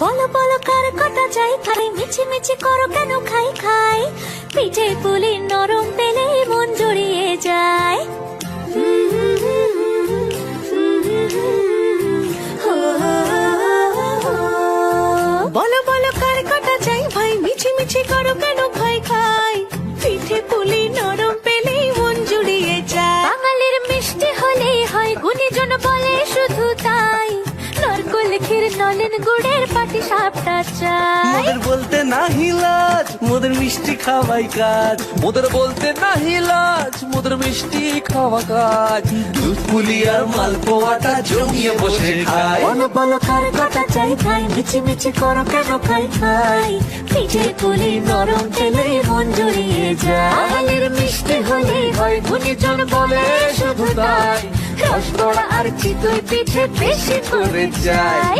বলো বলো কার কটা চাই খাই, মিছি মিছি করো কেন খাই খাই, পিঠে পুলি নরম পেলে মন জড়িয়ে যায়। বলো বলো কার কটা চাই ভাই, মিছি মিছি করো কেন খাই খাই, পিঠে পুলি নরম পেলে মন জুড়িয়ে যায়। বাঙালির মিষ্টি হলেই হয়, গুণীজন বলে শুধু তাই, নারকোল ক্ষীর নলেন গুড়ের পাটি সাপটা চাই। মোদের বলতে নাহি লাজ, মোদের মিষ্টি খাওয়াই কাজ। মোদের বলতে নাহি লাজ, মোদের মিষ্টি খাওয়া কাজ। দুধ পুলি আর মালপোয়াটা জমিয়ে বসে খায়। বলো বলো কার কটা চাই ভাই, মিছি মিছি করো কেন খাই খাই, পিঠে পুলি নরম পেলে মন জড়িয়ে যায়। বাঙালির মিষ্টি হলেই হয়, গুণীজন বলে শুধু তাই, রসগোড়া আর চিতই পিঠে বেশি করে যায়।